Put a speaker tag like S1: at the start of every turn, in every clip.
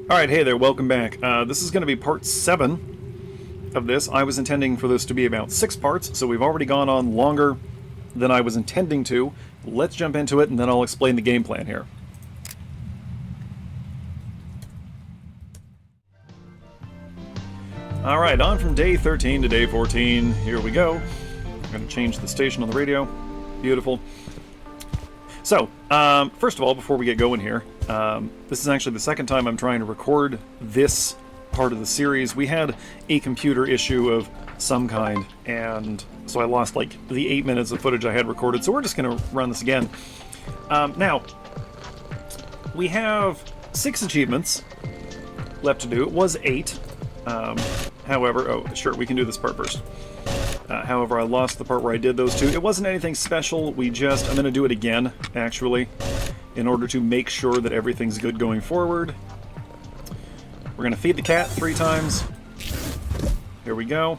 S1: Alright, hey there, welcome back. This is going to be part 7 of this. I was intending for this to be about 6 parts, so we've already gone on longer than I was intending to. Let's jump into it, and then I'll explain the game plan here. Alright, on from day 13 to day 14. Here we go. I'm going to change the station on the radio. Beautiful. So, first of all, before we get going here, this is actually the second time I'm trying to record this part of the series. We had a computer issue of some kind, and so I lost like the 8 minutes of footage I had recorded, so we're just going to run this again. Now, we have 6 achievements left to do. It was 8. However, oh, sure, we can do this part first. However, I lost the part where I did those 2. It wasn't anything special, I'm going to do it again, actually, in order to make sure that everything's good going forward. We're going to feed the cat 3 times. Here we go.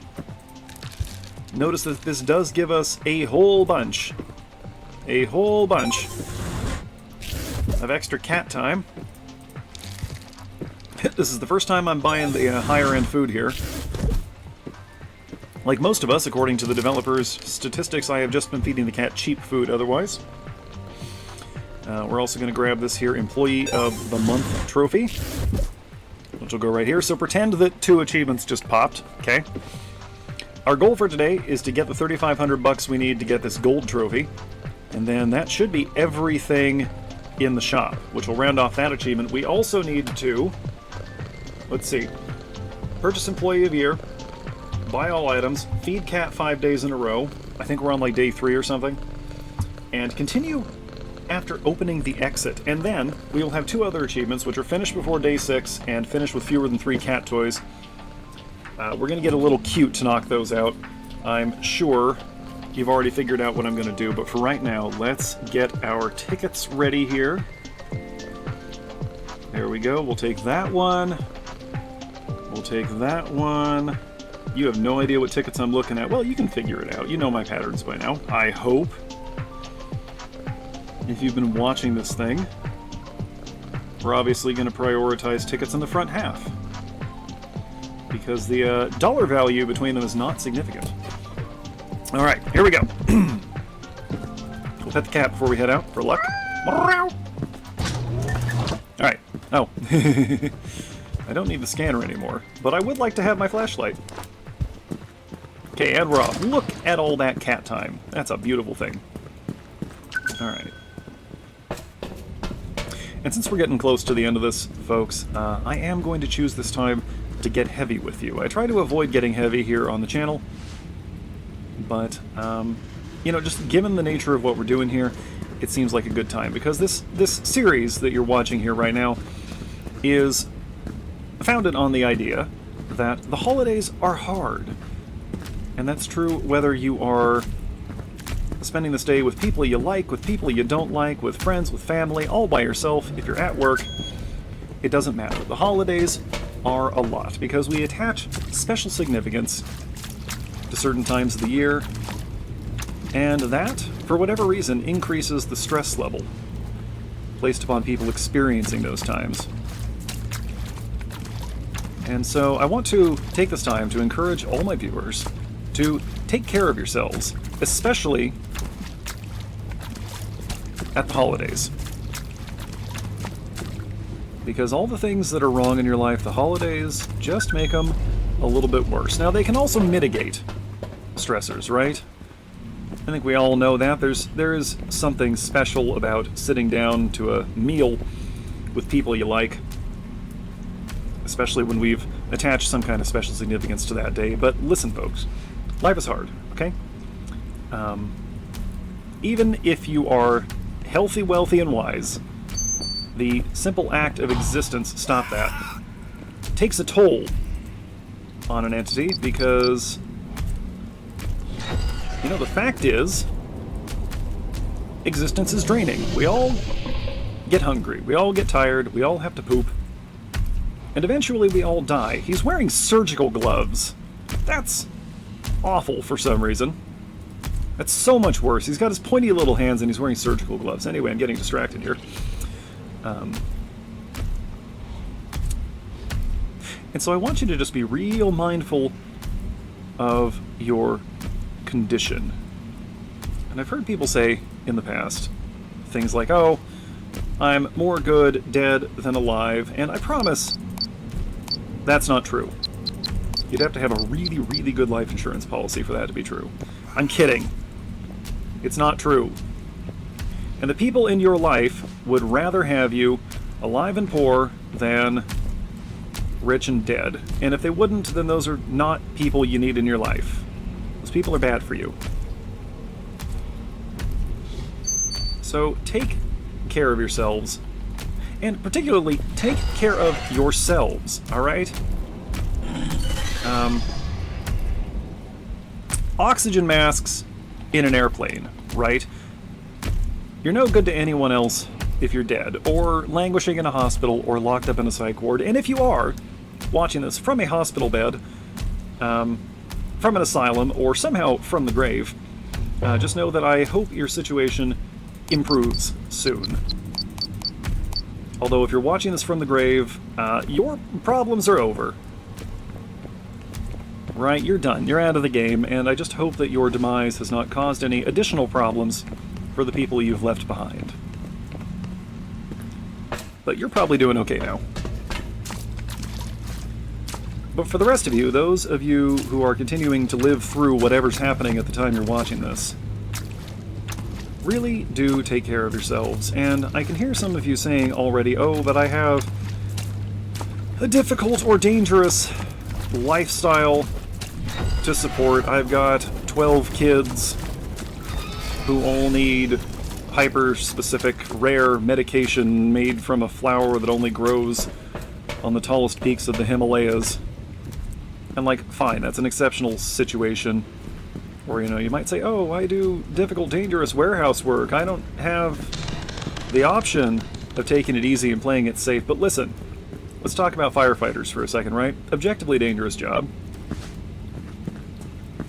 S1: Notice that this does give us a whole bunch of extra cat time. This is the first time I'm buying the higher-end food here. Like most of us, according to the developers' statistics, I have just been feeding the cat cheap food otherwise. We're also going to grab this here Employee of the Month trophy, which will go right here. So pretend that 2 achievements just popped, okay? Our goal for today is to get the 3,500 bucks we need to get this gold trophy, and then that should be everything in the shop, which will round off that achievement. We also need to, let's see, purchase Employee of the Year, buy all items, feed cat 5 days in a row. I think we're on like day 3 or something. And continue after opening the exit. And then we will have 2 other achievements, which are finish before day 6 and finish with fewer than 3 cat toys. We're going to get a little cute to knock those out. I'm sure you've already figured out what I'm going to do, but for right now, let's get our tickets ready here. There we go. We'll take that one. We'll take that one. You have no idea what tickets I'm looking at. Well, you can figure it out. You know my patterns by now, I hope. If you've been watching this thing, we're obviously going to prioritize tickets in the front half, because the dollar value between them is not significant. Alright, here we go. We'll pet the cat before we head out, for luck. Alright. Oh. I don't need the scanner anymore, but I would like to have my flashlight. Okay, and we're off. Look at all that cat time. That's a beautiful thing. Alright. And since we're getting close to the end of this, folks, I am going to choose this time to get heavy with you. I try to avoid getting heavy here on the channel, but, you know, just given the nature of what we're doing here, it seems like a good time, because this series that you're watching here right now is founded on the idea that the holidays are hard. And that's true whether you are spending this day with people you like, with people you don't like, with friends, with family, all by yourself. If you're at work, it doesn't matter. The holidays are a lot because we attach special significance to certain times of the year, and that, for whatever reason, increases the stress level placed upon people experiencing those times. And so I want to take this time to encourage all my viewers to take care of yourselves, especially at the holidays. Because all the things that are wrong in your life, the holidays just make them a little bit worse. Now, they can also mitigate stressors, right? I think we all know that. There is something special about sitting down to a meal with people you like, especially when we've attached some kind of special significance to that day. But listen, folks, life is hard, okay? Even if you are healthy, wealthy, and wise, the simple act of existence, stop that, takes a toll on an entity because, you know, the fact is, existence is draining. We all get hungry, we all get tired, we all have to poop, and eventually we all die. He's wearing surgical gloves. That's awful for some reason. That's so much worse. He's got his pointy little hands and he's wearing surgical gloves. Anyway, I'm getting distracted here. And so I want you to just be real mindful of your condition. And I've heard people say in the past things like, oh, I'm more good dead than alive, and I promise that's not true. You'd have to have a really, really good life insurance policy for that to be true. I'm kidding. It's not true. And the people in your life would rather have you alive and poor than rich and dead. And if they wouldn't, then those are not people you need in your life. Those people are bad for you. So take care of yourselves, and particularly take care of yourselves, alright? Oxygen masks in an airplane, right? You're no good to anyone else if you're dead, or languishing in a hospital, or locked up in a psych ward. And if you are watching this from a hospital bed, from an asylum, or somehow from the grave, just know that I hope your situation improves soon. Although if you're watching this from the grave, your problems are over. Right, you're done. You're out of the game, and I just hope that your demise has not caused any additional problems for the people you've left behind. But you're probably doing okay now. But for the rest of you, those of you who are continuing to live through whatever's happening at the time you're watching this, really do take care of yourselves. And I can hear some of you saying already, oh, but I have a difficult or dangerous lifestyle to support. I've got 12 kids who all need hyper-specific, rare medication made from a flower that only grows on the tallest peaks of the Himalayas. And, like, fine, that's an exceptional situation. Or, you know, you might say, oh, I do difficult, dangerous warehouse work. I don't have the option of taking it easy and playing it safe. But listen, let's talk about firefighters for a second, right? Objectively dangerous job.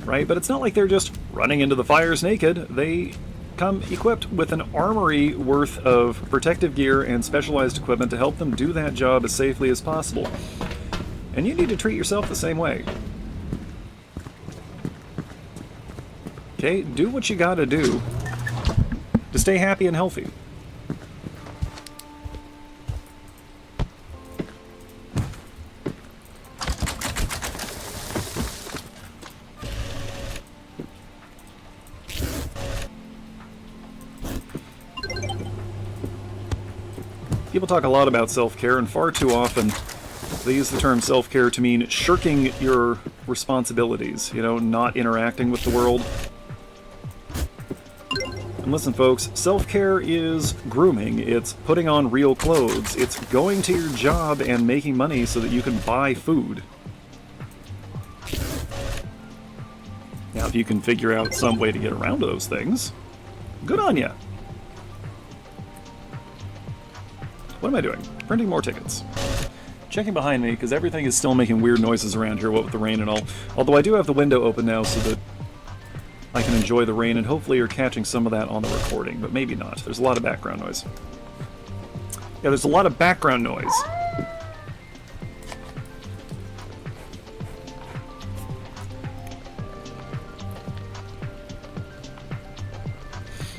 S1: Right? But it's not like they're just running into the fires naked. They come equipped with an armory worth of protective gear and specialized equipment to help them do that job as safely as possible. And you need to treat yourself the same way. Okay? Do what you gotta do to stay happy and healthy. People talk a lot about self-care, and far too often they use the term self-care to mean shirking your responsibilities, you know, not interacting with the world. And listen, folks, self-care is grooming. It's putting on real clothes. It's going to your job and making money so that you can buy food. Now, if you can figure out some way to get around those things, good on ya. What am I doing? Printing more tickets. Checking behind me, because everything is still making weird noises around here, what with the rain and all. Although I do have the window open now so that I can enjoy the rain, and hopefully you're catching some of that on the recording, but maybe not. There's a lot of background noise. Yeah, there's a lot of background noise.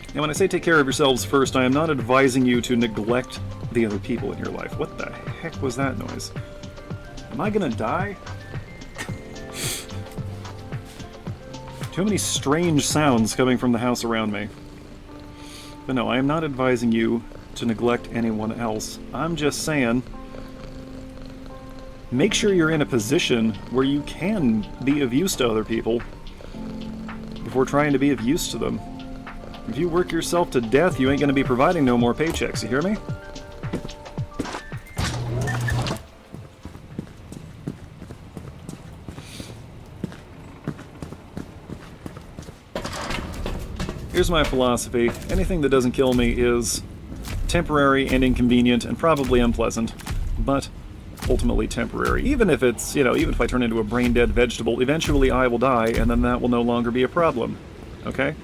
S1: And when I say take care of yourselves first, I am not advising you to neglect the other people in your life. What the heck was that noise? Am I gonna die? Too many strange sounds coming from the house around me. But no, I am not advising you to neglect anyone else. I'm just saying, make sure you're in a position where you can be of use to other people before trying to be of use to them. If you work yourself to death, you ain't gonna be providing no more paychecks, you hear me? Here's my philosophy. Anything that doesn't kill me is temporary and inconvenient and probably unpleasant, but ultimately temporary. Even if it's, you know, even if I turn into a brain-dead vegetable, eventually I will die, and then that will no longer be a problem. Okay?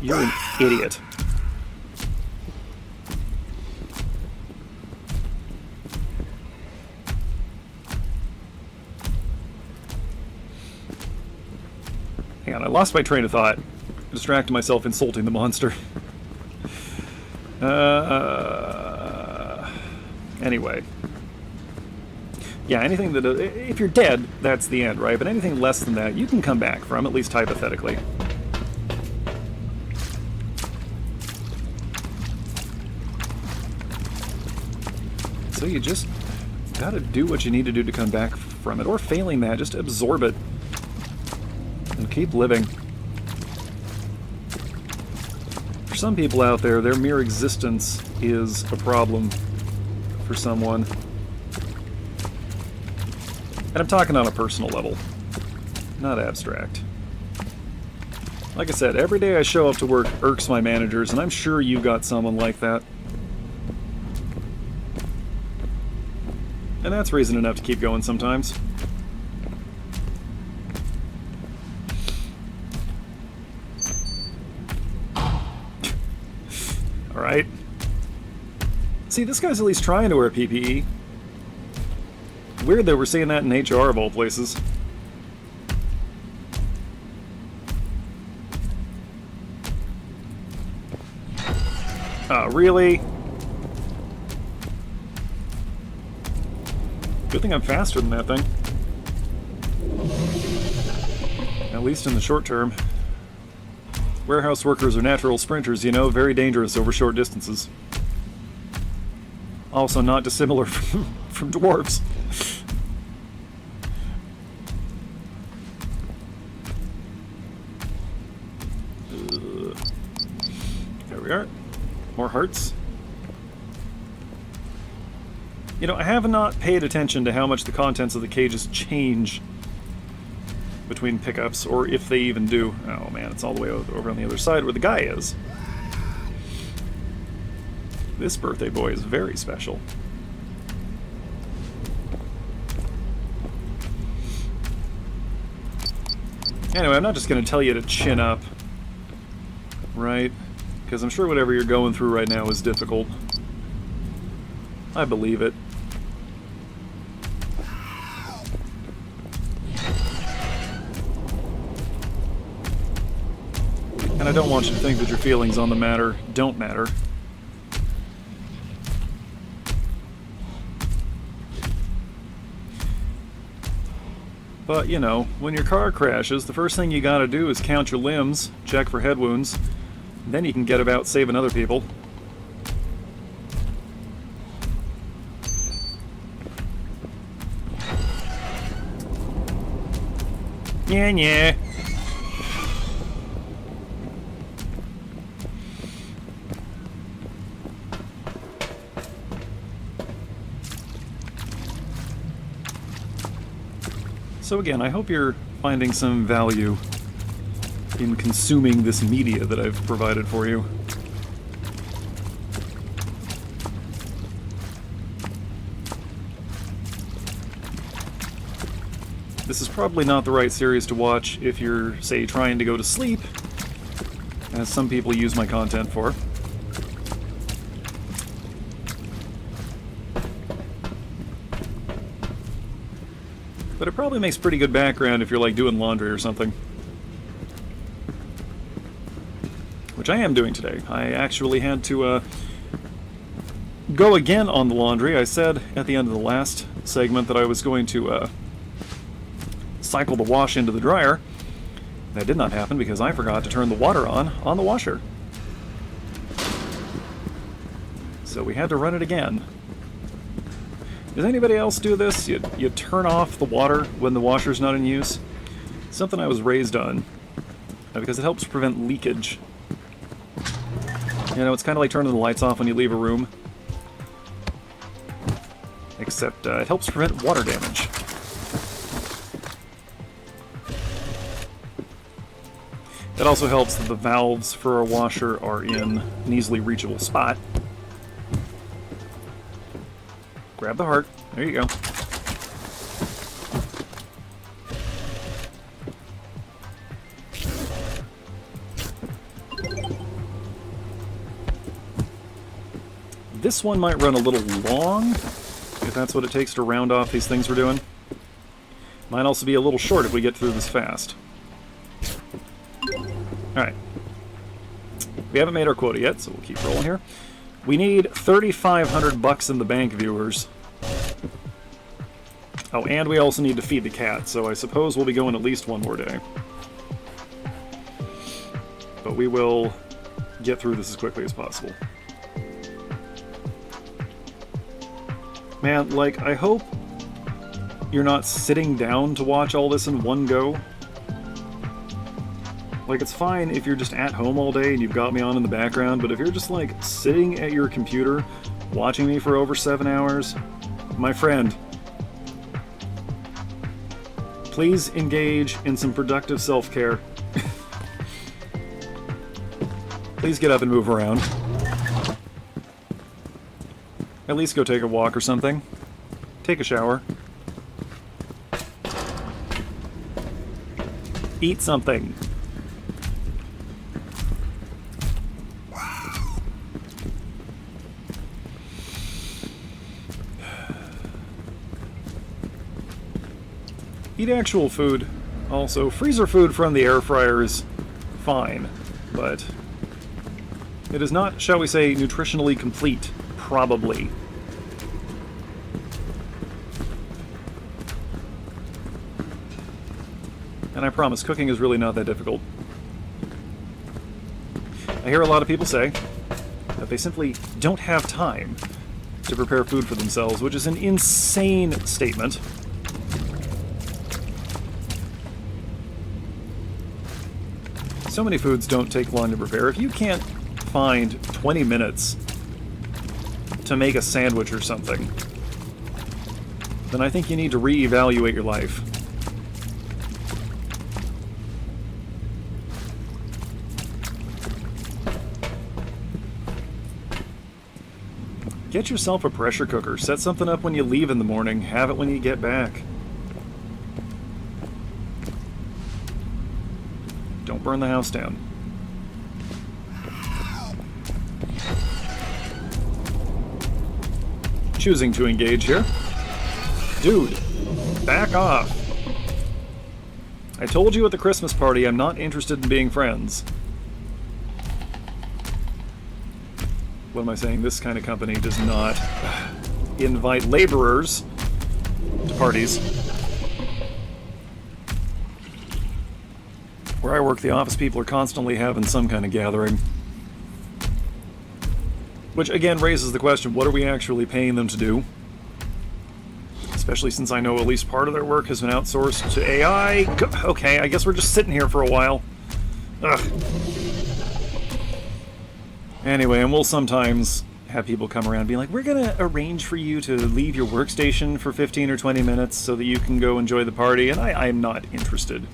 S1: You're an idiot. on, I lost my train of thought. Distracted myself insulting the monster. Anyway. Yeah, anything that... if you're dead, that's the end, right? But anything less than that, you can come back from, at least hypothetically. So you just gotta do what you need to do to come back from it. Or failing that, just absorb it. And keep living. For some people out there, their mere existence is a problem for someone. And I'm talking on a personal level, not abstract. Like I said, every day I show up to work irks my managers, and I'm sure you got someone like that. And that's reason enough to keep going sometimes. Alright. See, this guy's at least trying to wear PPE. Weird that we're seeing that in HR of all places. Oh, really? Good thing I'm faster than that thing. At least in the short term. Warehouse workers are natural sprinters, you know, very dangerous over short distances. Also not dissimilar from dwarves. There we are. More hearts. You know, I have not paid attention to how much the contents of the cages change between pickups, or if they even do. Oh man, it's all the way over on the other side where the guy is. This birthday boy is very special. Anyway, I'm not just going to tell you to chin up, right? Because I'm sure whatever you're going through right now is difficult. I believe it. And I don't want you to think that your feelings on the matter don't matter. But, you know, when your car crashes, the first thing you gotta do is count your limbs, check for head wounds, then you can get about saving other people. Yeah. So again, I hope you're finding some value in consuming this media that I've provided for you. This is probably not the right series to watch if you're, say, trying to go to sleep, as some people use my content for. But it probably makes pretty good background if you're, like, doing laundry or something. Which I am doing today. I actually had to, go again on the laundry. I said at the end of the last segment that I was going to, cycle the wash into the dryer. That did not happen because I forgot to turn the water on the washer. So we had to run it again. Does anybody else do this? You turn off the water when the washer's not in use? Something I was raised on. Because it helps prevent leakage. You know, it's kind of like turning the lights off when you leave a room. Except it helps prevent water damage. It also helps that the valves for a washer are in an easily reachable spot. Grab the heart. There you go. This one might run a little long, if that's what it takes to round off these things we're doing. Might also be a little short if we get through this fast. Alright. We haven't made our quota yet, so we'll keep rolling here. We need 3,500 bucks in the bank, viewers. Oh, and we also need to feed the cat, so I suppose we'll be going at least one more day. But we will get through this as quickly as possible. Man, like, I hope you're not sitting down to watch all this in one go. Like, it's fine if you're just at home all day and you've got me on in the background, but if you're just, like, sitting at your computer watching me for over 7 hours, my friend, please engage in some productive self-care. Please get up and move around. At least go take a walk or something. Take a shower. Eat something. Eat actual food. Also, freezer food from the air fryer is fine, but it is not, shall we say, nutritionally complete. Probably. And I promise, cooking is really not that difficult. I hear a lot of people say that they simply don't have time to prepare food for themselves, which is an insane statement. So many foods don't take long to prepare. If you can't find 20 minutes to make a sandwich or something, then I think you need to reevaluate your life. Get yourself a pressure cooker. Set something up when you leave in the morning. Have it when you get back. Don't burn the house down. Choosing to engage here. Dude, back off. I told you at the Christmas party I'm not interested in being friends. What am I saying? This kind of company does not invite laborers to parties. Where I work, the office people are constantly having some kind of gathering. Which, again, raises the question, what are we actually paying them to do? Especially since I know at least part of their work has been outsourced to AI. Okay, I guess we're just sitting here for a while. Ugh. Anyway, and we'll sometimes have people come around and be like, we're going to arrange for you to leave your workstation for 15 or 20 minutes so that you can go enjoy the party, and I'm not interested.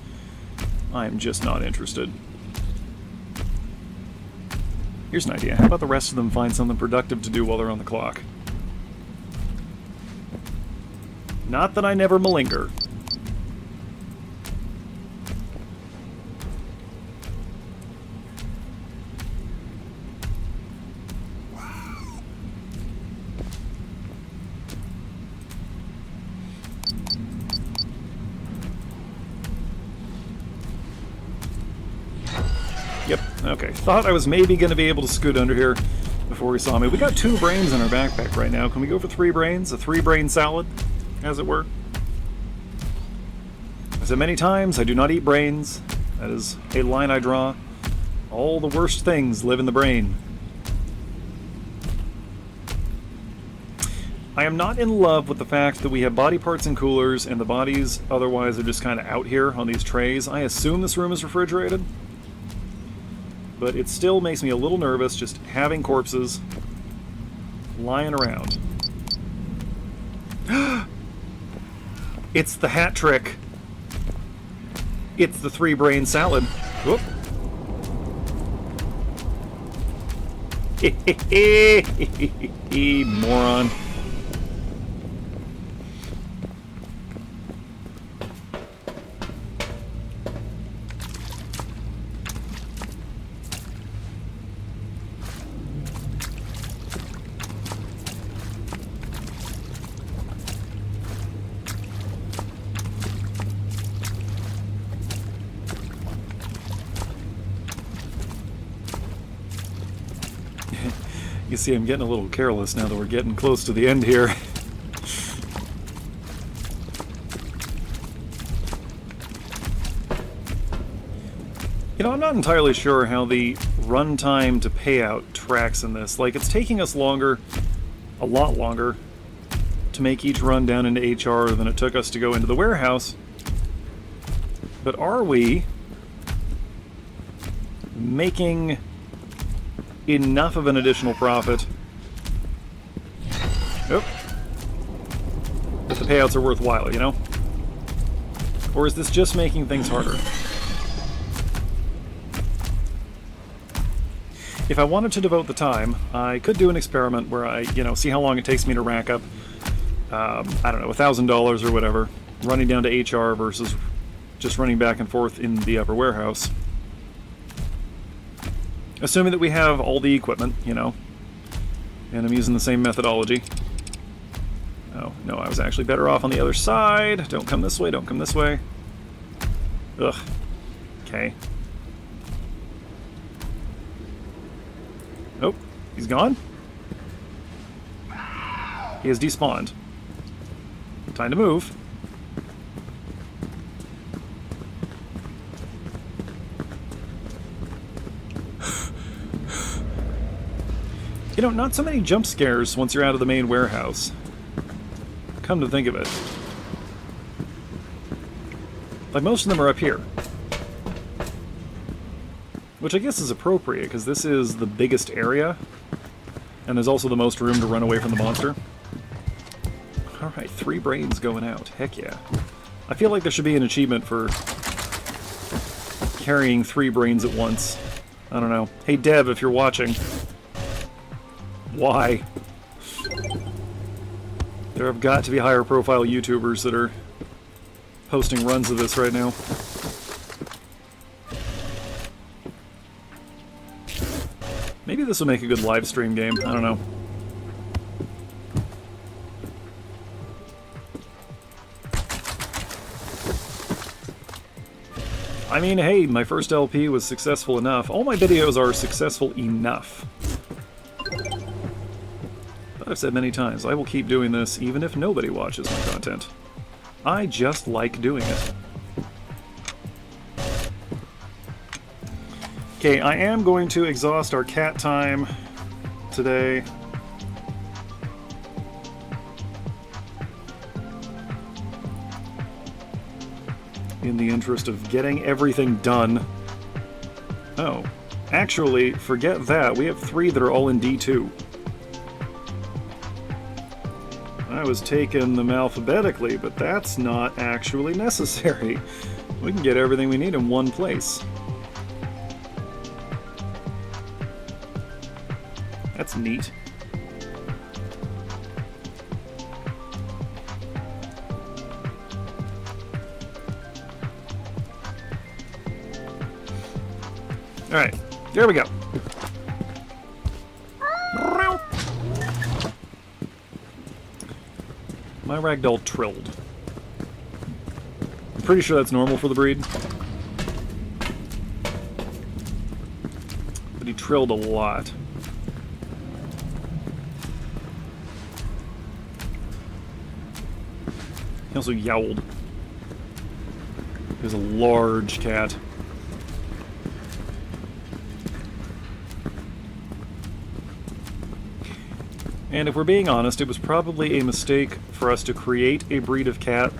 S1: I'm just not interested. Here's an idea. How about the rest of them find something productive to do while they're on the clock? Not that I never malinger. Yep, okay. Thought I was maybe going to be able to scoot under here before he saw me. We got 2 brains in our backpack right now. Can we go for 3 brains? A 3-brain salad, as it were? I've said many times, I do not eat brains. That is a line I draw. All the worst things live in the brain. I am not in love with the fact that we have body parts in coolers and the bodies otherwise are just kind of out here on these trays. I assume this room is refrigerated. But it still makes me a little nervous just having corpses lying around. It's the hat trick. It's the 3-brain salad. Whoop. Moron. You see, I'm getting a little careless now that we're getting close to the end here. You know, I'm not entirely sure how the runtime to payout tracks in this. Like, it's taking us longer, a lot longer, to make each run down into HR than it took us to go into the warehouse. But are we making enough of an additional profit that the payouts are worthwhile, you know? Or is this just making things harder? If I wanted to devote the time, I could do an experiment where I, you know, see how long it takes me to rack up, I don't know, $1,000 or whatever, running down to HR versus just running back and forth in the upper warehouse. Assuming that we have all the equipment, you know, and I'm using the same methodology. Oh, no, I was actually better off on the other side. Don't come this way, don't come this way. Ugh. Okay. Oh, he's gone? He has despawned. Time to move. You know, not so many jump scares once you're out of the main warehouse. Come to think of it. Like, most of them are up here. Which I guess is appropriate, because this is the biggest area, and there's also the most room to run away from the monster. Alright, 3 brains going out. Heck yeah. I feel like there should be an achievement for carrying 3 brains at once. I don't know. Hey Dev, if you're watching. Why? There have got to be higher profile YouTubers that are posting runs of this right now. Maybe this will make a good live stream game. I don't know. I mean, hey, my first LP was successful enough. All my videos are successful enough. But I've said many times, I will keep doing this even if nobody watches my content. I just like doing it. Okay, I am going to exhaust our cat time today. In the interest of getting everything done. Oh, actually, forget that. We have 3 that are all in D2. I was taking them alphabetically, but that's not actually necessary. We can get everything we need in one place. That's neat. Alright, there we go. My ragdoll trilled. I'm pretty sure that's normal for the breed. But he trilled a lot. He also yowled. He was a large cat. And if we're being honest, it was probably a mistake for us to create a breed of cat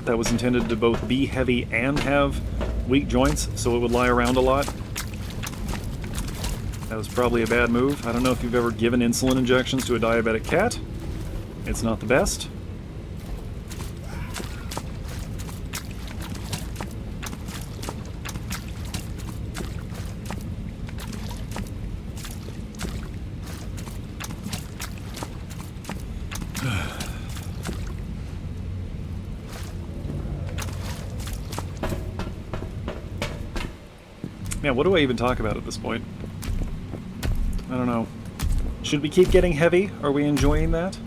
S1: that was intended to both be heavy and have weak joints, so it would lie around a lot. That was probably a bad move. I don't know if you've ever given insulin injections to a diabetic cat. It's not the best. Man, what do I even talk about at this point? I don't know. Should we keep getting heavy? Are we enjoying that?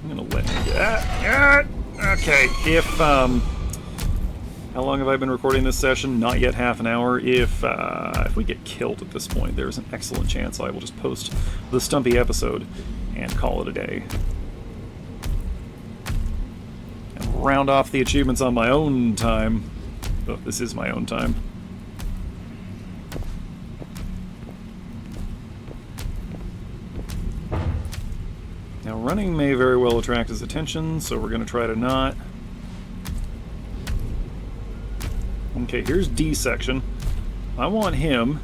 S1: I'm gonna let you get... Okay, if, How long have I been recording this session? Not yet half an hour. If we get killed at this point, there's an excellent chance I will just post the Stumpy episode and call it a day. And round off the achievements on my own time. Oh, this is my own time. Now, running may very well attract his attention, so we're going to try to not. Okay, here's D section. I want him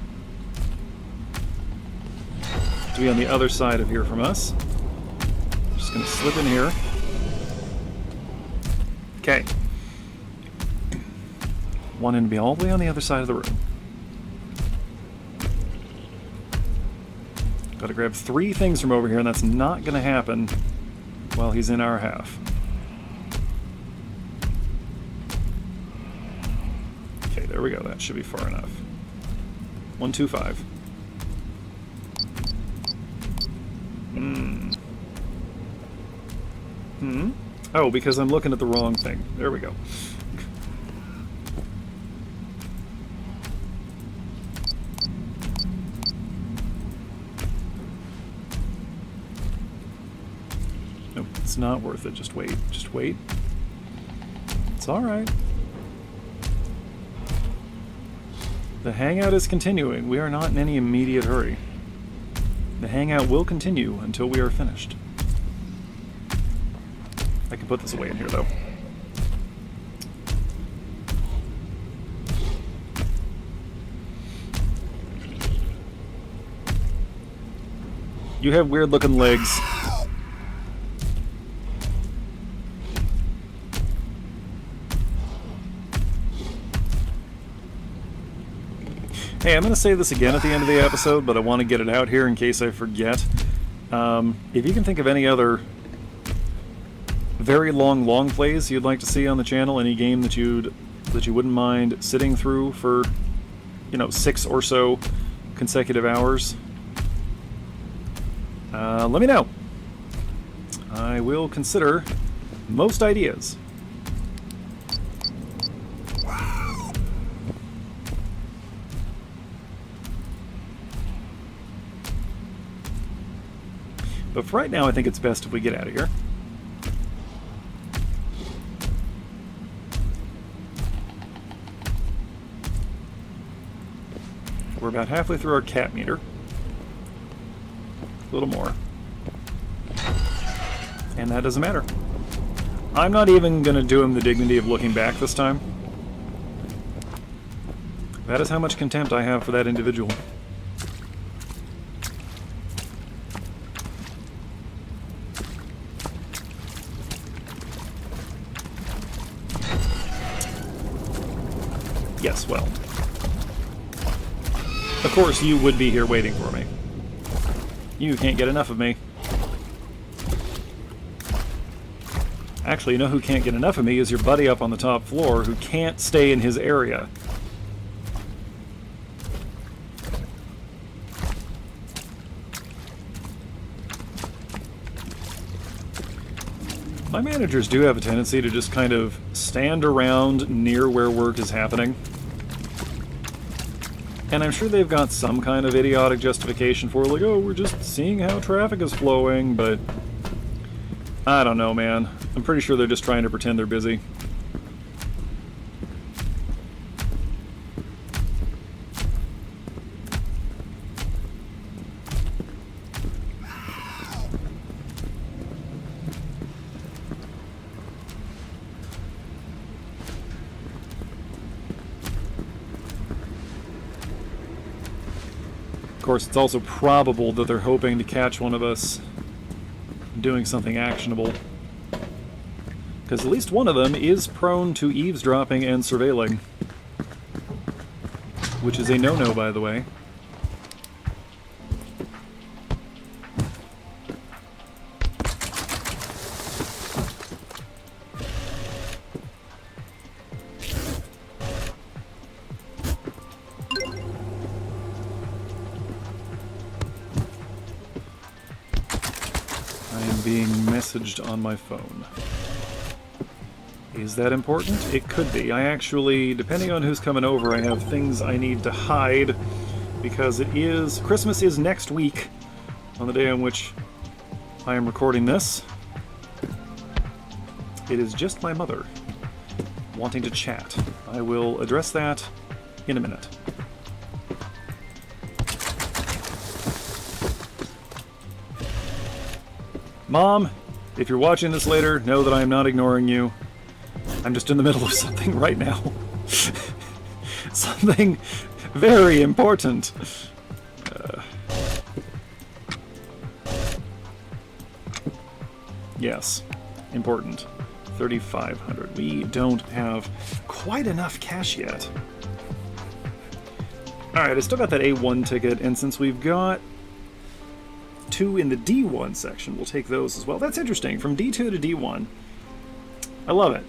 S1: to be on the other side of here from us. Just going to slip in here. Okay. Want him to be all the way on the other side of the room. Got to grab 3 things from over here, and that's not going to happen while he's in our half. Okay, there we go. That should be far enough. 1, 2, 5. Oh, because I'm looking at the wrong thing. There we go. Nope, it's not worth it. Just wait. Just wait. It's alright. The hangout is continuing. We are not in any immediate hurry. The hangout will continue until we are finished. I can put this away in here, though. You have weird-looking legs. Hey, I'm going to say this again at the end of the episode, but I want to get it out here in case I forget. If you can think of any other very long plays you'd like to see on the channel, any game that you wouldn't mind sitting through for, 6 or so consecutive hours, let me know. I will consider most ideas. But for right now, I think it's best if we get out of here. We're about halfway through our cat meter. A little more. And that doesn't matter. I'm not even going to do him the dignity of looking back this time. That is how much contempt I have for that individual. Yes, well. Of course, you would be here waiting for me. You can't get enough of me. Actually, you know who can't get enough of me is your buddy up on the top floor who can't stay in his area. My managers do have a tendency to just kind of stand around near where work is happening. And I'm sure they've got some kind of idiotic justification for it, like, oh, we're just seeing how traffic is flowing, but I don't know, man. I'm pretty sure they're just trying to pretend they're busy. Of course, it's also probable that they're hoping to catch one of us doing something actionable. Because at least one of them is prone to eavesdropping and surveilling. Which is a no-no, by the way. Being messaged on my phone. Is that important? It could be. I actually, depending on who's coming over, I have things I need to hide because Christmas is next week on the day on which I am recording this. It is just my mother wanting to chat. I will address that in a minute. Mom, if you're watching this later, know that I am not ignoring you. I'm just in the middle of something right now. Something very important. Yes, important. 3,500. We don't have quite enough cash yet. Alright, I still got that A1 ticket, and since we've got 2 in the D1 section, we'll take those as well. That's interesting. From D2 to D1. I love it.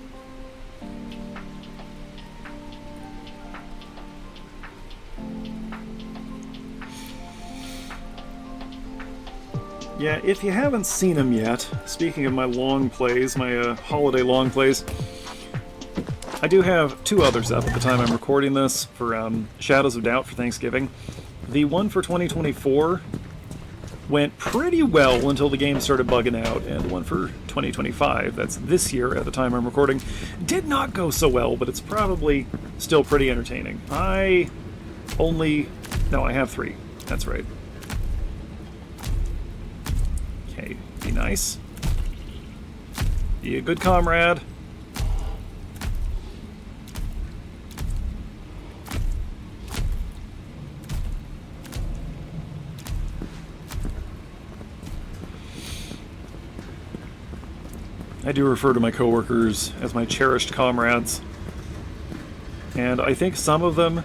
S1: Yeah, if you haven't seen them yet, speaking of my long plays, my holiday long plays, I do have 2 others up at the time I'm recording this for Shadows of Doubt for Thanksgiving. The one for 2024 went pretty well until the game started bugging out, and the one for 2025, that's this year at the time I'm recording, did not go so well, but it's probably still pretty entertaining. I have 3. That's right. Okay, be nice. Be a good comrade. I do refer to my coworkers as my cherished comrades, and I think some of them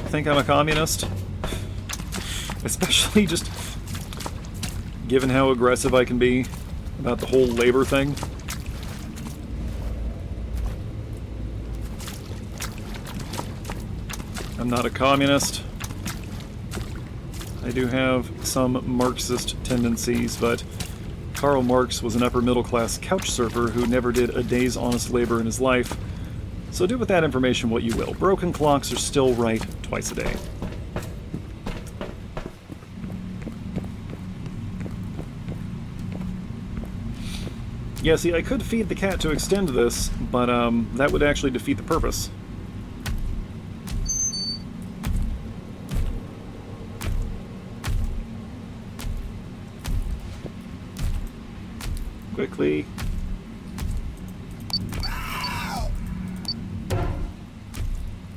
S1: think I'm a communist, especially just given how aggressive I can be about the whole labor thing. I'm not a communist. I do have some Marxist tendencies, but Karl Marx was an upper-middle-class couch surfer who never did a day's honest labor in his life. So do with that information what you will. Broken clocks are still right twice a day. Yeah, see, I could feed the cat to extend this, but that would actually defeat the purpose. Quickly.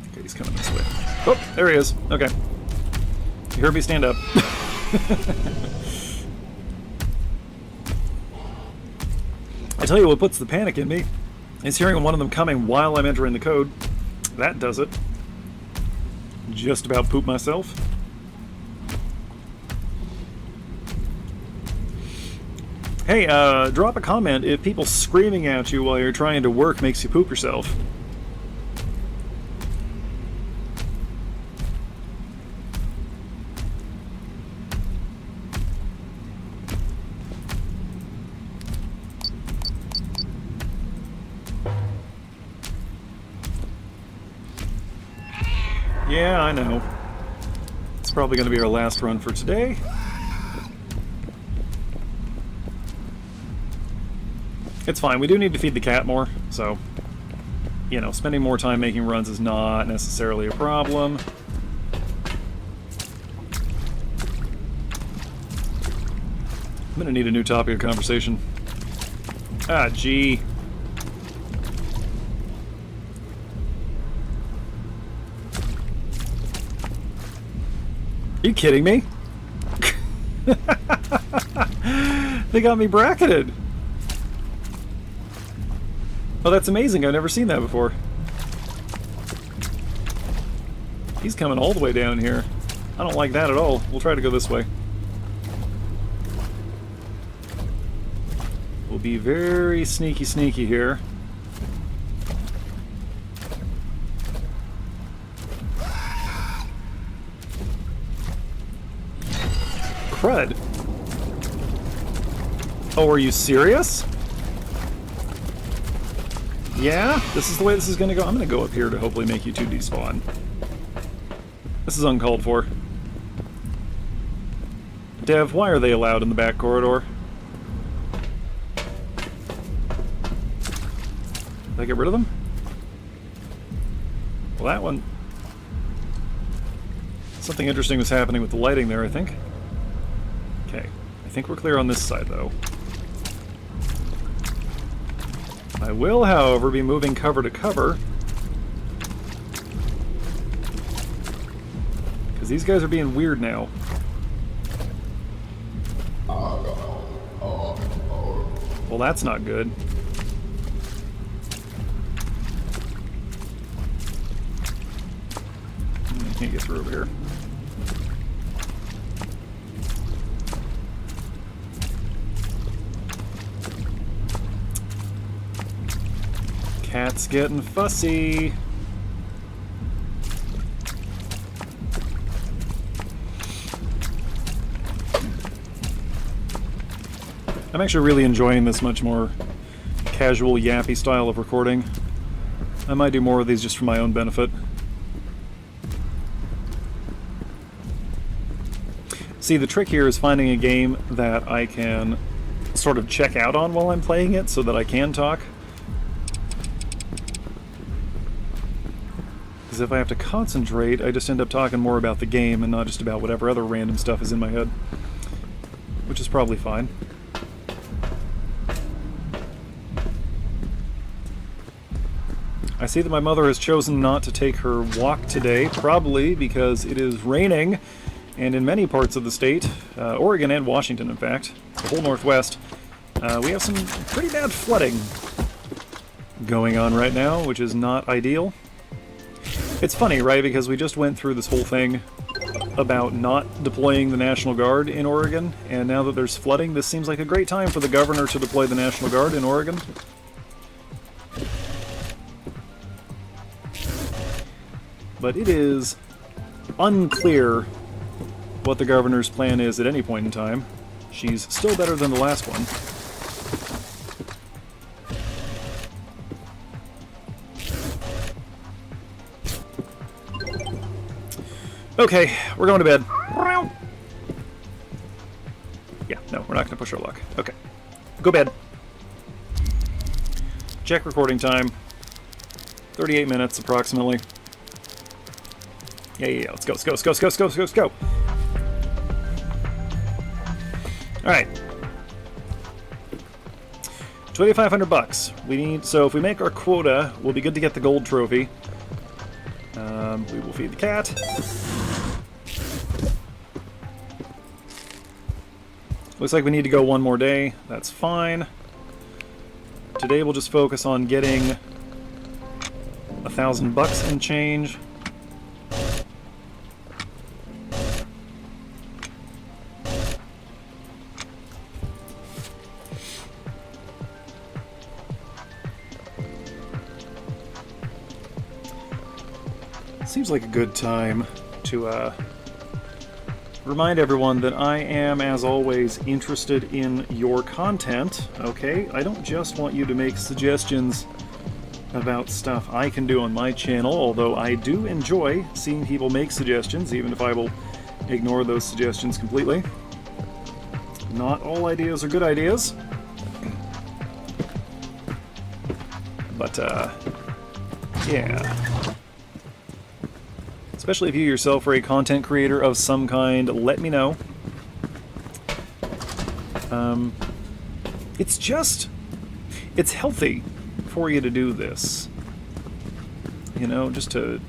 S1: Okay, he's coming this way. Oh, there he is. Okay. You heard me stand up. I tell you what puts the panic in me is hearing one of them coming while I'm entering the code. That does it. Just about poop myself. Hey, drop a comment if people screaming at you while you're trying to work makes you poop yourself. Yeah, I know. It's probably going to be our last run for today. It's fine, we do need to feed the cat more, so, you know, spending more time making runs is not necessarily a problem. I'm gonna need a new topic of conversation. Ah, gee. Are you kidding me? They got me bracketed. Oh, that's amazing. I've never seen that before. He's coming all the way down here. I don't like that at all. We'll try to go this way. We'll be very sneaky here. Crud. Oh, are you serious? Yeah, this is the way this is going to go. I'm going to go up here to hopefully make you two despawn. This is uncalled for. Dev, why are they allowed in the back corridor? Did I get rid of them? Well, that one... Something interesting was happening with the lighting there, I think. Okay. I think we're clear on this side, though. I will, however, be moving cover to cover. Because these guys are being weird now. Well, that's not good. I can't get through over here. Cat's getting fussy. I'm actually really enjoying this much more casual, yappy style of recording. I might do more of these just for my own benefit. See, the trick here is finding a game that I can sort of check out on while I'm playing it so that I can talk. Because if I have to concentrate, I just end up talking more about the game and not just about whatever other random stuff is in my head. Which is probably fine. I see that my mother has chosen not to take her walk today, probably because it is raining, and in many parts of the state, Oregon and Washington in fact, the whole Northwest, we have some pretty bad flooding going on right now, which is not ideal. It's funny, right, because we just went through this whole thing about not deploying the National Guard in Oregon, and now that there's flooding, this seems like a great time for the governor to deploy the National Guard in Oregon. But it is unclear what the governor's plan is at any point in time. She's still better than the last one. Okay, we're going to bed. Yeah, no, we're not going to push our luck. Okay. Go bed. Check recording time. 38 minutes, approximately. Yeah, let's go, let's go, let's go, let's go, let's go, let's go. Alright. 2,500 bucks. We need, so if we make our quota, we'll be good to get the gold trophy. We will feed the cat. Looks like we need to go one more day. That's fine. Today we'll just focus on getting 1,000 bucks and change. Seems like a good time to remind everyone that I am, as always, interested in your content, okay? I don't just want you to make suggestions about stuff I can do on my channel, although I do enjoy seeing people make suggestions, even if I will ignore those suggestions completely. Not all ideas are good ideas. But, yeah. Especially if you yourself are a content creator of some kind, let me know. It's healthy for you to do this. You know, just to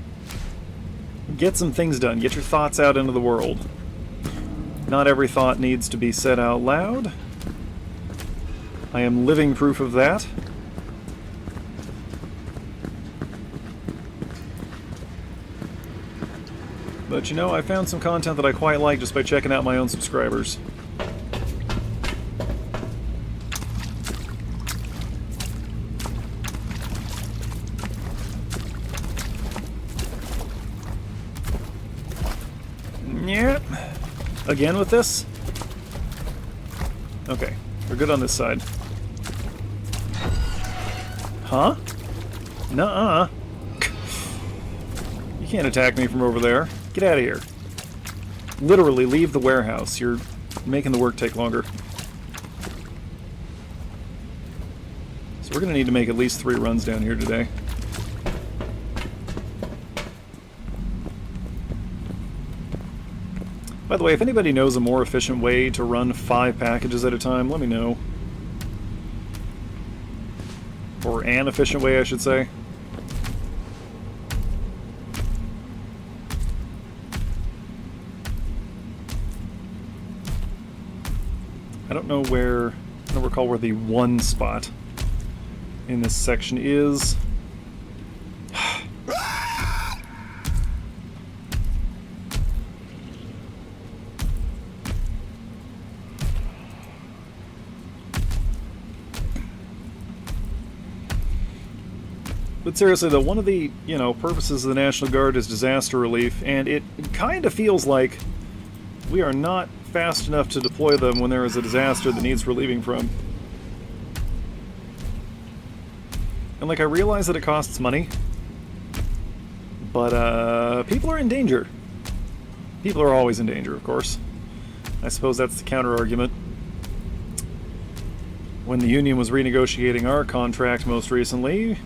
S1: get some things done, get your thoughts out into the world. Not every thought needs to be said out loud. I am living proof of that. But you know, I found some content that I quite like just by checking out my own subscribers. Yeah. Again with this? Okay, we're good on this side. Huh? Nuh-uh. You can't attack me from over there. Get out of here. Literally, leave the warehouse. You're making the work take longer. So we're going to need to make at least 3 runs down here today. By the way, if anybody knows a more efficient way to run 5 packages at a time, let me know. Or an efficient way, I should say. I don't know where, I don't recall where the 1 spot in this section is. But seriously though, one of the, purposes of the National Guard is disaster relief, and it kind of feels like we are not fast enough to deploy them when there is a disaster that needs relieving from. And like, I realize that it costs money, but people are in danger. People are always in danger, of course. I suppose that's the counter-argument. When the Union was renegotiating our contract most recently,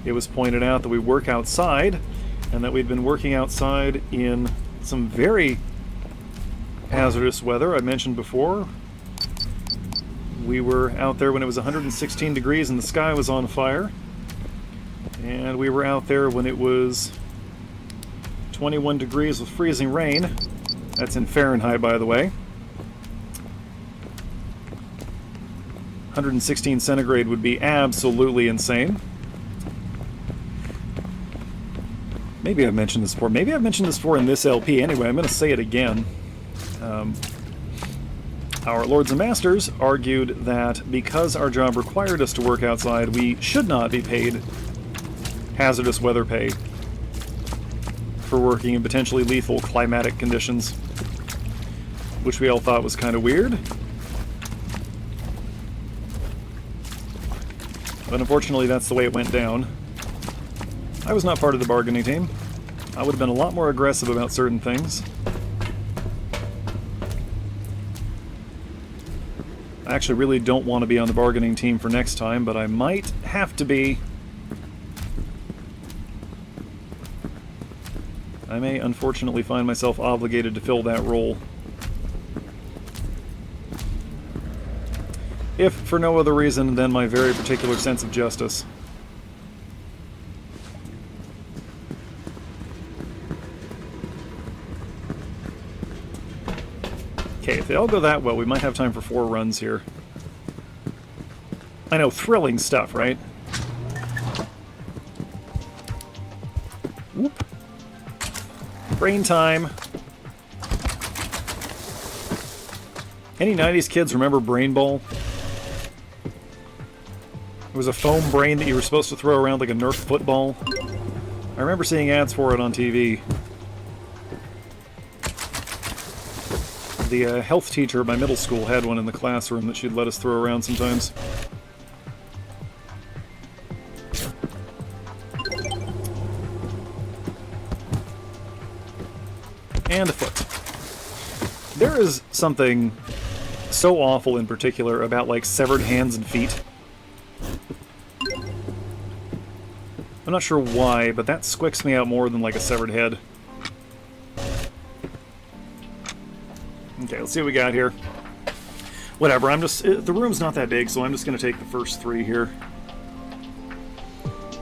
S1: it was pointed out that we work outside, and that we'd been working outside in some very hazardous weather. I mentioned before, we were out there when it was 116 degrees and the sky was on fire, and we were out there when it was 21 degrees with freezing rain. That's in Fahrenheit, by the way. 116 centigrade would be absolutely insane. Maybe I've mentioned this before. Maybe I've mentioned this before in this LP. Anyway, I'm going to say it again. Our Lords and Masters argued that because our job required us to work outside, we should not be paid hazardous weather pay for working in potentially lethal climatic conditions, which we all thought was kind of weird. But unfortunately, that's the way it went down. I was not part of the bargaining team. I would have been a lot more aggressive about certain things. I actually really don't want to be on the bargaining team for next time, but I might have to be. I may unfortunately find myself obligated to fill that role. If for no other reason than my very particular sense of justice. Okay, if they all go that well, we might have time for 4 runs here. I know, thrilling stuff, right? Whoop. Brain time. Any 90s kids remember Brain Ball? It was a foam brain that you were supposed to throw around like a Nerf football. I remember seeing ads for it on TV. The health teacher at my middle school had one in the classroom that she'd let us throw around sometimes. And a foot. There is something so awful in particular about, like, severed hands and feet. I'm not sure why, but that squicks me out more than, like, a severed head. Okay, let's see what we got here. Whatever, the room's not that big, so I'm just going to take the first 3 here.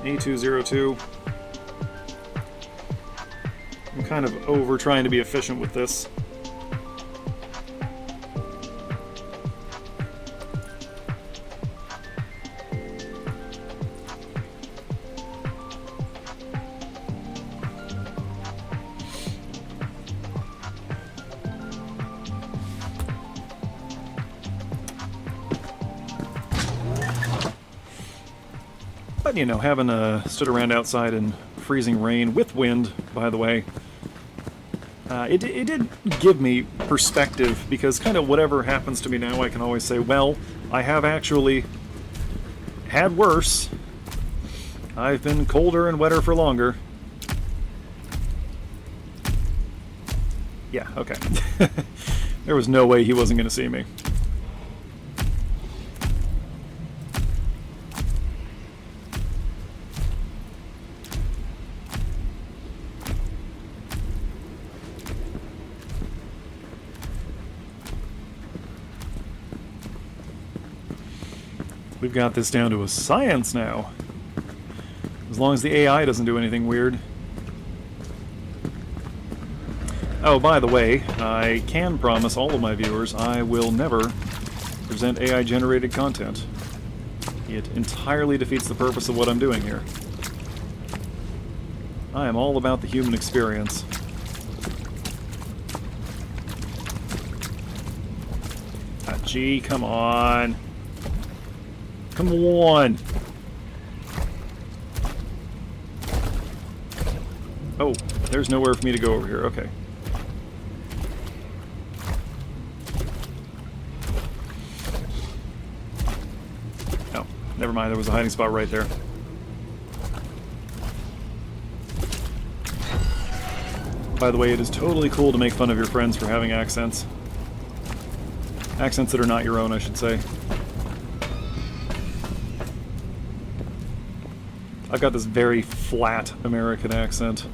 S1: A202. I'm kind of over trying to be efficient with this. But, you know, having stood around outside in freezing rain, with wind, by the way, it did give me perspective, because kind of whatever happens to me now, I can always say, well, I have actually had worse, I've been colder and wetter for longer. Yeah, okay. There was no way he wasn't going to see me. We've got this down to a science now. As long as the AI doesn't do anything weird. Oh, by the way, I can promise all of my viewers I will never present AI-generated content. It entirely defeats the purpose of what I'm doing here. I am all about the human experience. Ah, gee, come on. Come on! Oh, there's nowhere for me to go over here. Okay. Oh, never mind. There was a hiding spot right there. By the way, it is totally cool to make fun of your friends for having accents. Accents that are not your own, I should say. I've got this very flat American accent.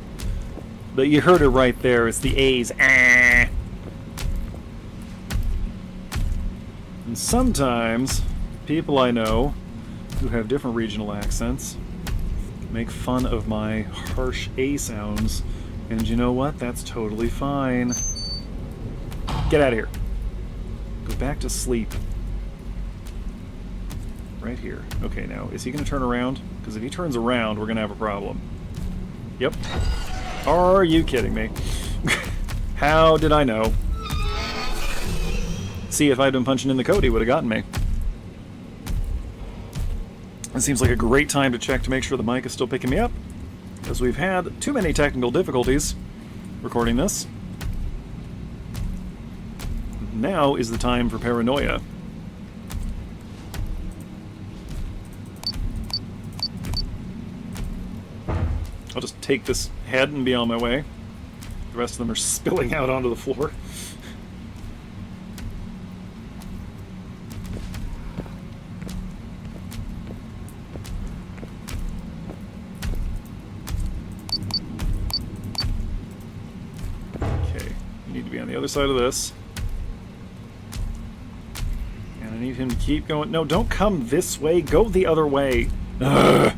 S1: But you heard it right there, it's the A's. Ah. And sometimes, people I know who have different regional accents make fun of my harsh A sounds. And you know what? That's totally fine. Get out of here. Go back to sleep. Right here. Okay, now, is he going to turn around? Because if he turns around, we're going to have a problem. Yep. Are you kidding me? How did I know? See, if I'd been punching in the code, he would have gotten me. It seems like a great time to check to make sure the mic is still picking me up, because we've had too many technical difficulties recording this. Now is the time for paranoia. I'll just take this head and be on my way. The rest of them are spilling out onto the floor. Okay, you need to be on the other side of this. And I need him to keep going. No, don't come this way. Go the other way. Ugh.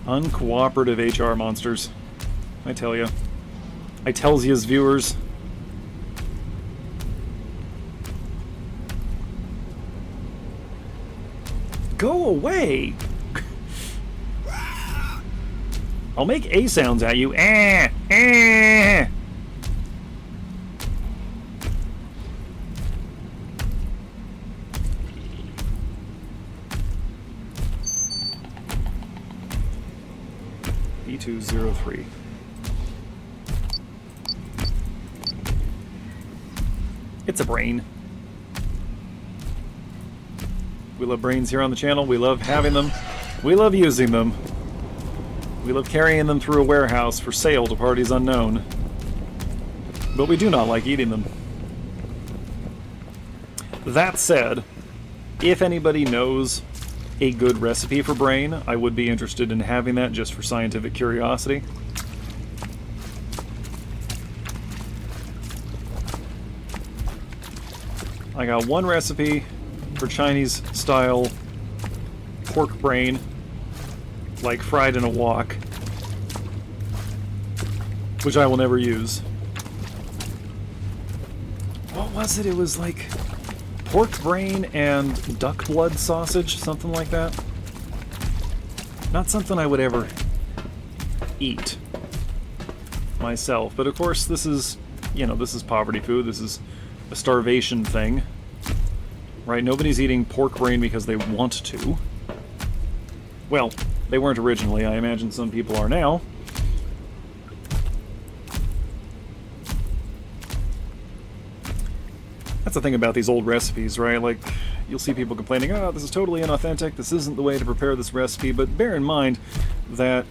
S1: Uncooperative HR monsters. I tell ya. I tells yous, viewers. Go away! I'll make A sounds at you. Ah! Ah! B203. It's a brain. We love brains here on the channel. We love having them. We love using them. We love carrying them through a warehouse for sale to parties unknown. But we do not like eating them. That said, if anybody knows a good recipe for brain, I would be interested in having that just for scientific curiosity. I got one recipe for Chinese-style pork brain, like fried in a wok, which I will never use. What was it? It was like pork brain and duck blood sausage, something like that. Not something I would ever eat myself, but of course this is, you know, this is poverty food. This is a starvation thing, right? Nobody's eating pork brain because they want to. Well, they weren't originally. I imagine some people are now. That's the thing about these old recipes, right? Like, you'll see people complaining, oh, this is totally inauthentic, this isn't the way to prepare this recipe, but bear in mind that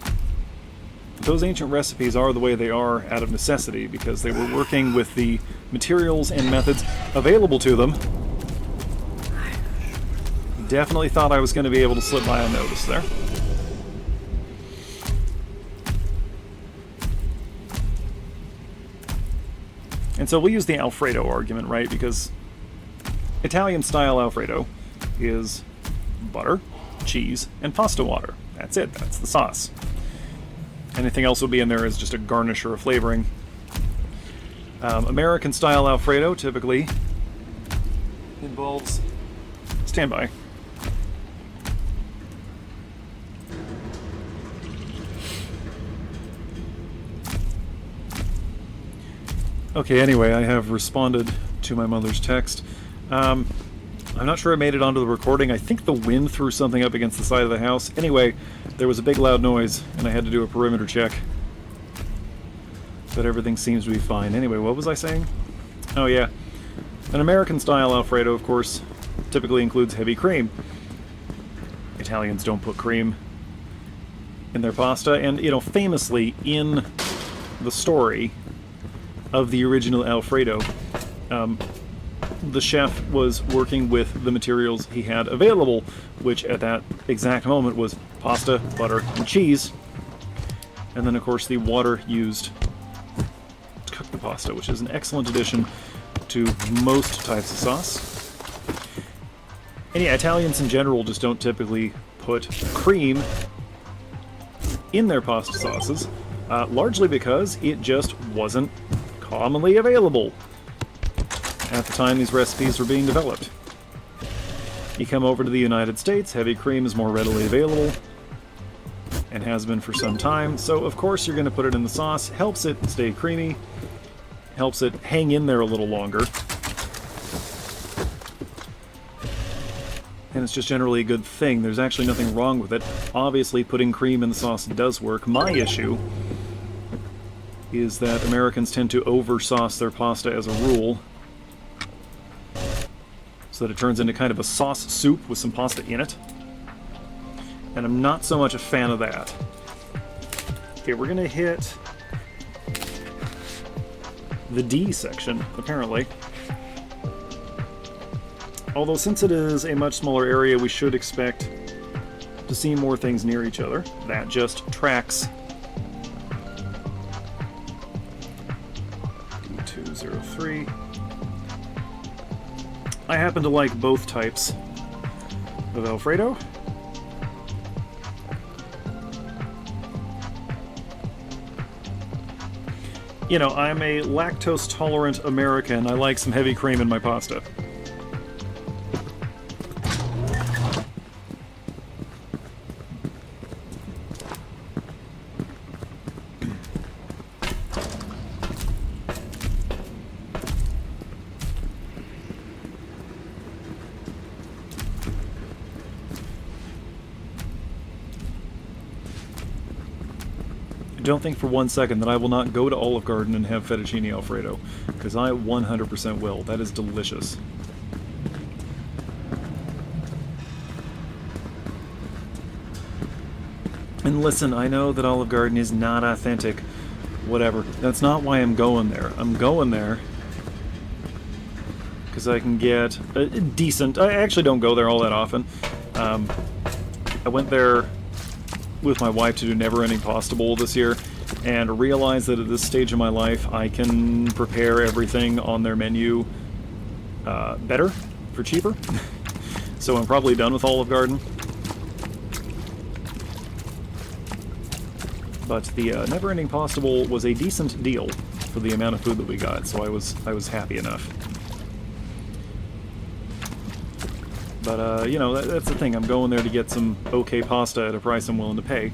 S1: those ancient recipes are the way they are out of necessity, because they were working with the materials and methods available to them. Definitely thought I was going to be able to slip by unnoticed there. And so we'll use the Alfredo argument, right? Because Italian-style Alfredo is butter, cheese, and pasta water. That's it. That's the sauce. Anything else will be in there as just a garnish or a flavoring. American-style Alfredo typically involves... Stand by. Okay, anyway, I have responded to my mother's text. I'm not sure I made it onto the recording. I think the wind threw something up against the side of the house. Anyway, there was a big loud noise, and I had to do a perimeter check. But everything seems to be fine. Anyway, what was I saying? Oh yeah. An American-style Alfredo, of course, typically includes heavy cream. Italians don't put cream in their pasta, and, you know, famously, in the story of the original Alfredo, the chef was working with the materials he had available, which at that exact moment was pasta, butter, and cheese, and then of course the water used to cook the pasta, which is an excellent addition to most types of sauce. And yeah, Italians in general just don't typically put cream in their pasta sauces, largely because it just wasn't commonly available at the time these recipes were being developed. You come over to the United States, heavy cream is more readily available, and has been for some time, so of course you're going to put it in the sauce. Helps it stay creamy, helps it hang in there a little longer, and it's just generally a good thing. There's actually nothing wrong with it. Obviously, putting cream in the sauce does work. My issue is that Americans tend to over-sauce their pasta as a rule, so that it turns into kind of a sauce soup with some pasta in it. And I'm not so much a fan of that. Okay, we're gonna hit the D section, apparently. Although since it is a much smaller area, we should expect to see more things near each other. That just tracks. 203. I happen to like both types of Alfredo. You know, I'm a lactose-tolerant American. I like some heavy cream in my pasta. Don't think for one second that I will not go to Olive Garden and have fettuccine Alfredo, because I 100% will. That is delicious. And listen, I know that Olive Garden is not authentic, whatever. That's not why I'm going there. I'm going there because I can get a decent... I actually don't go there all that often. I went there with my wife to do Never Ending Pasta Bowl this year, and realized that at this stage of my life I can prepare everything on their menu better for cheaper. So I'm probably done with Olive Garden. But the Never Ending Pasta Bowl was a decent deal for the amount of food that we got, so I was happy enough. But, you know, that's the thing. I'm going there to get some okay pasta at a price I'm willing to pay.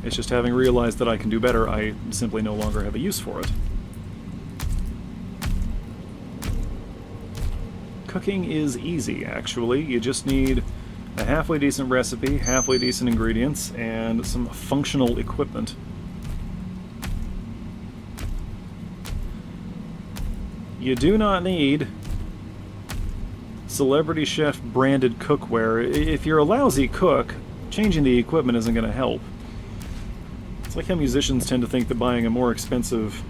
S1: It's just having realized that I can do better, I simply no longer have a use for it. Cooking is easy, actually. You just need a halfway decent recipe, halfway decent ingredients, and some functional equipment. You do not need Celebrity Chef branded cookware. If you're a lousy cook, changing the equipment isn't going to help. It's like how musicians tend to think that buying a more expensive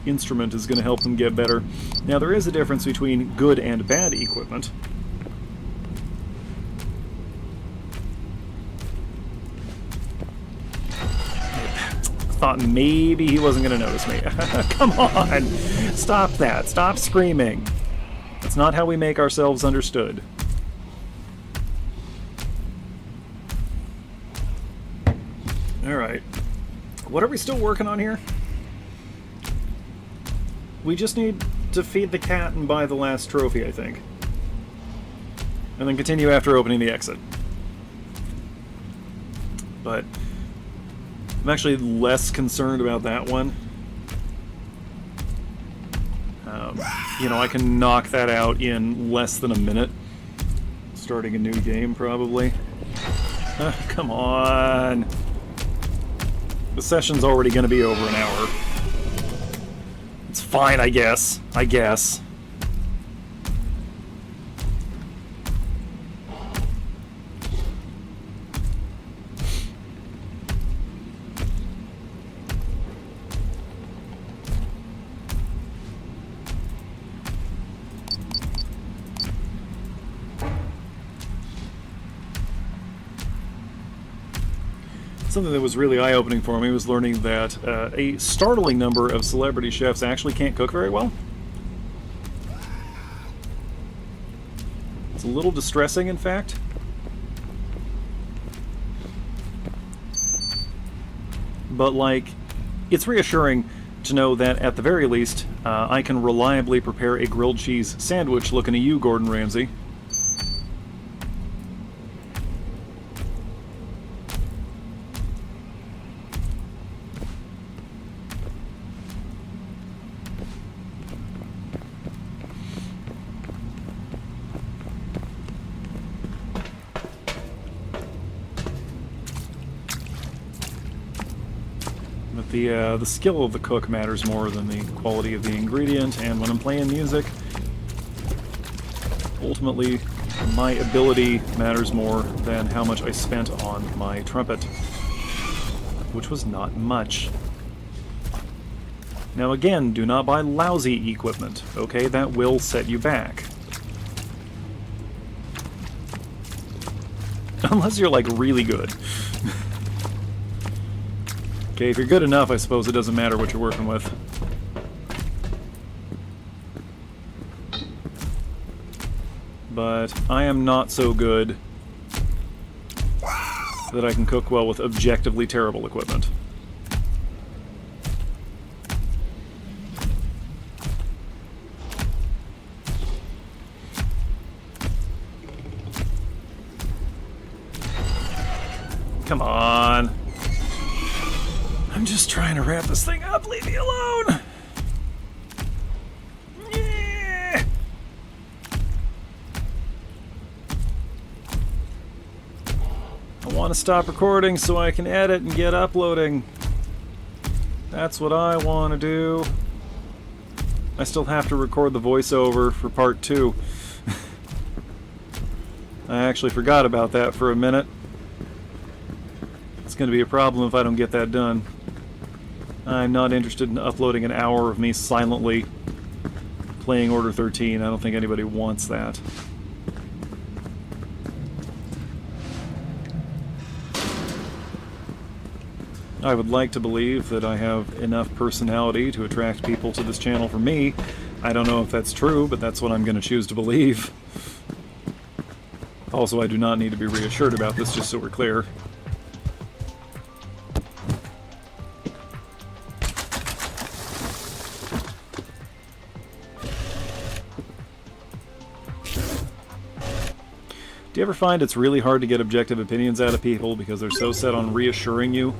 S1: instrument is going to help them get better. Now, there is a difference between good and bad equipment. Thought maybe he wasn't going to notice me. Come on! Stop that. Stop screaming. That's not how we make ourselves understood. Alright. What are we still working on here? We just need to feed the cat and buy the last trophy, I think. And then continue after opening the exit. But I'm actually less concerned about that one. You know, I can knock that out in less than a minute. Starting a new game, probably. Come on. The session's already going to be over an hour. It's fine, I guess. Something that was really eye-opening for me was learning that a startling number of celebrity chefs actually can't cook very well. It's a little distressing, in fact. But, like, it's reassuring to know that, at the very least, I can reliably prepare a grilled cheese sandwich looking at you, Gordon Ramsay. The skill of the cook matters more than the quality of the ingredient, and when I'm playing music, ultimately my ability matters more than how much I spent on my trumpet, which was not much. Now again, do not buy lousy equipment, okay? That will set you back. Unless you're, like, really good. Okay, if you're good enough, I suppose it doesn't matter what you're working with. But I am not so good that I can cook well with objectively terrible equipment. Come on. I'm just trying to wrap this thing up. Leave me alone. Yeah. I want to stop recording so I can edit and get uploading. That's what I want to do. I still have to record the voiceover for part 2. I actually forgot about that for a minute. It's going to be a problem if I don't get that done. I'm not interested in uploading an hour of me silently playing Order 13. I don't think anybody wants that. I would like to believe that I have enough personality to attract people to this channel for me. I don't know if that's true, but that's what I'm going to choose to believe. Also, I do not need to be reassured about this, just so we're clear. Do you ever find it's really hard to get objective opinions out of people because they're so set on reassuring you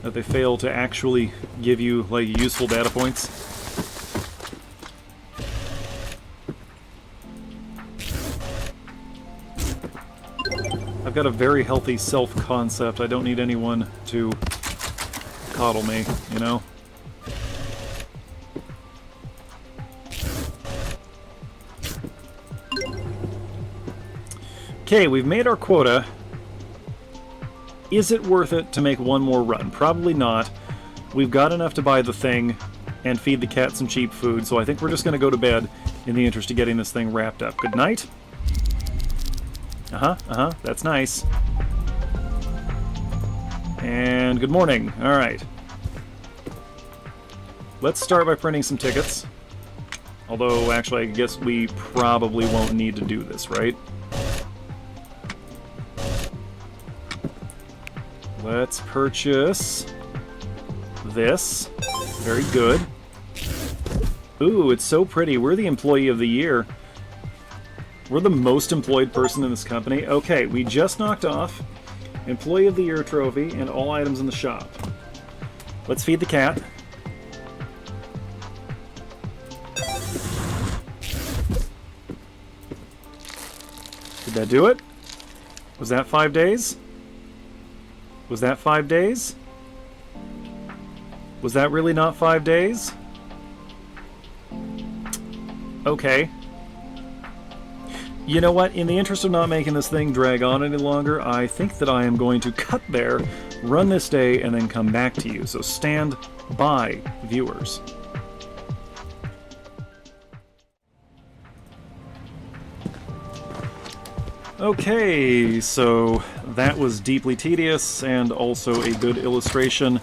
S1: that they fail to actually give you, like, useful data points? I've got a very healthy self-concept. I don't need anyone to coddle me, you know? Okay, we've made our quota. Is it worth it to make one more run? Probably not. We've got enough to buy the thing and feed the cat some cheap food, so I think we're just going to go to bed in the interest of getting this thing wrapped up. Good night. That's nice. And good morning. Alright. Let's start by printing some tickets. Although, actually, I guess we probably won't need to do this, right? Let's purchase this. Very good. Ooh, it's so pretty. We're the employee of the year. We're the most employed person in this company. Okay, we just knocked off Employee of the Year trophy and all items in the shop. Let's feed the cat. Did that do it? Was that 5 days? Was that 5 days? Was that really not 5 days? Okay. You know what? In the interest of not making this thing drag on any longer, I think that I am going to cut there, run this day, and then come back to you. So stand by, viewers. Okay, so that was deeply tedious and also a good illustration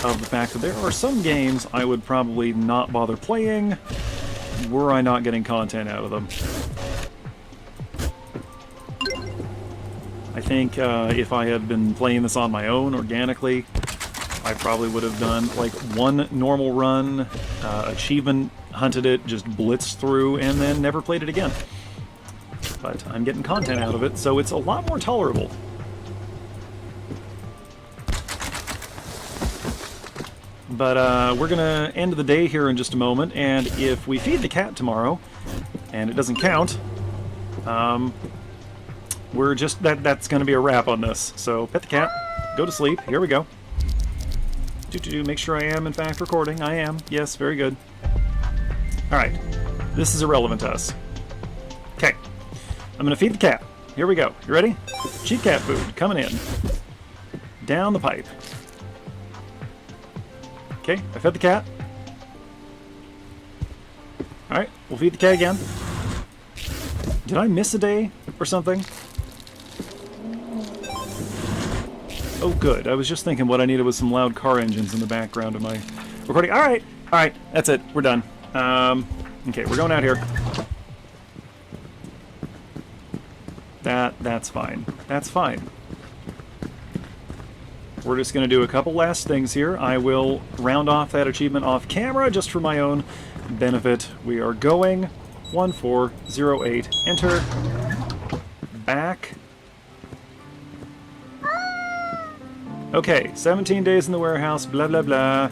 S1: of the fact that there are some games I would probably not bother playing were I not getting content out of them. I think if I had been playing this on my own organically, I probably would have done like one normal run, achievement hunted it, just blitzed through, and then never played it again. But I'm getting content out of it, so it's a lot more tolerable. But we're gonna end the day here in just a moment, and if we feed the cat tomorrow, and it doesn't count, we're just that's gonna be a wrap on this. So pet the cat, go to sleep. Here we go. Make sure I am in fact recording. I am. Yes, very good. All right, this is irrelevant to us. Okay. I'm gonna feed the cat. Here we go. You ready? Cheap cat food coming in. Down the pipe. Okay, I fed the cat. Alright, we'll feed the cat again. Did I miss a day or something? Oh good, I was just thinking what I needed was some loud car engines in the background of my recording. Alright, that's it. We're done. Okay, we're going out here. That's fine. That's fine. We're just going to do a couple last things here. I will round off that achievement off camera just for my own benefit. We are going 1408. Enter. Back. Okay, 17 days in the warehouse, blah blah blah.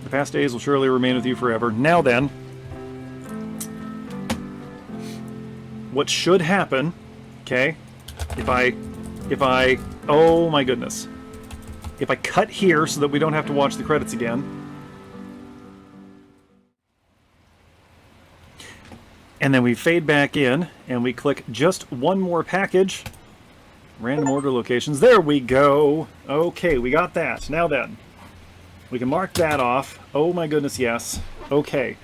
S1: The past days will surely remain with you forever. Now then, what should happen, okay, if I, oh my goodness. If I cut here so that we don't have to watch the credits again. And then we fade back in and we click just one more package. Random order locations. There we go. Okay, we got that. Now then, we can mark that off. Oh my goodness, yes. Okay.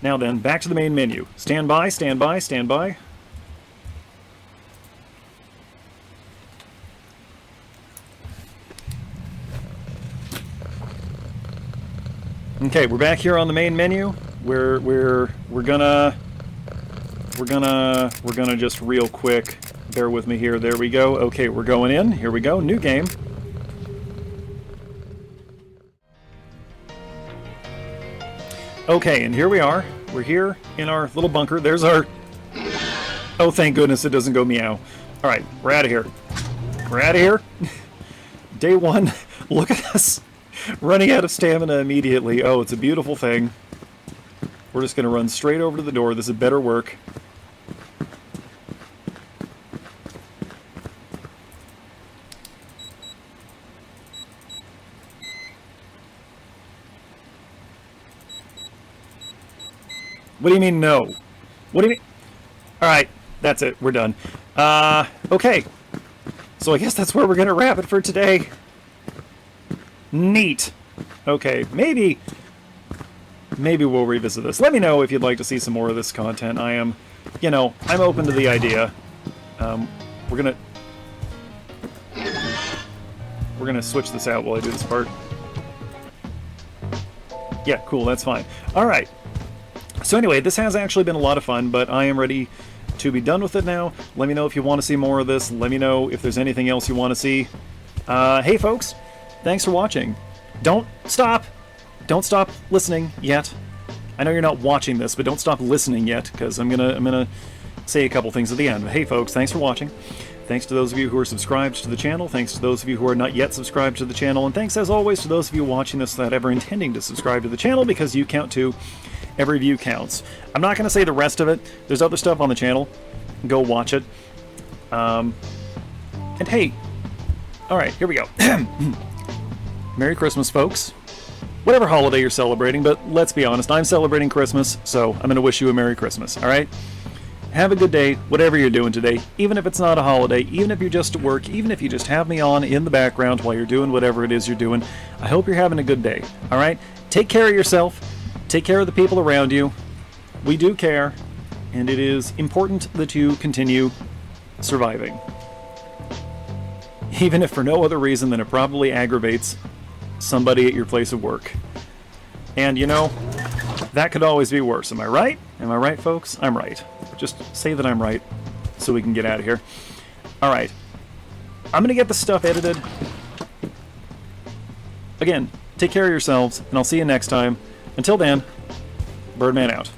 S1: Now then, back to the main menu. Stand by, stand by, stand by. Okay, we're back here on the main menu. We're gonna just real quick, bear with me here. There we go. Okay, we're going in. Here we go. New game. Okay, and here we are. We're here in our little bunker. There's our... Oh, thank goodness it doesn't go meow. All right, we're out of here. We're out of here. Day one. Look at us. Running out of stamina immediately. Oh, it's a beautiful thing. We're just going to run straight over to the door. This had better work. What do you mean no? What do you mean? Alright, That's it. We're done. Okay. So I guess that's where we're going to wrap it for today. Neat. Okay, maybe we'll revisit this. Let me know if you'd like to see some more of this content. I am, I'm open to the idea. We're gonna switch this out while I do this part. Yeah, cool, that's fine. Alright. So anyway, this has actually been a lot of fun, but I am ready to be done with it now. Let me know if you want to see more of this. Let me know if there's anything else you want to see. Hey folks, thanks for watching. Don't stop listening yet. I know you're not watching this, but don't stop listening yet, because I'm gonna say a couple things at the end. But hey folks, thanks for watching. Thanks to those of you who are subscribed to the channel. Thanks to those of you who are not yet subscribed to the channel. And thanks, as always, to those of you watching this without ever intending to subscribe to the channel, because you count too. Every view counts. I'm not going to say the rest of it. There's other stuff on the channel. Go watch it. And hey, alright, here we go. Merry Christmas, folks. Whatever holiday you're celebrating, but let's be honest, I'm celebrating Christmas, so I'm going to wish you a Merry Christmas, alright? Have a good day, whatever you're doing today, even if it's not a holiday, even if you're just at work, even if you just have me on in the background while you're doing whatever it is you're doing. I hope you're having a good day, alright? Take care of yourself, take care of the people around you. We do care, and it is important that you continue surviving. Even if for no other reason than it probably aggravates somebody at your place of work. And that could always be worse, am I right? Am I right, folks? I'm right. Just say that I'm right so we can get out of here. Alright. I'm going to get the stuff edited. Again, take care of yourselves, and I'll see you next time. Until then, Birdman out.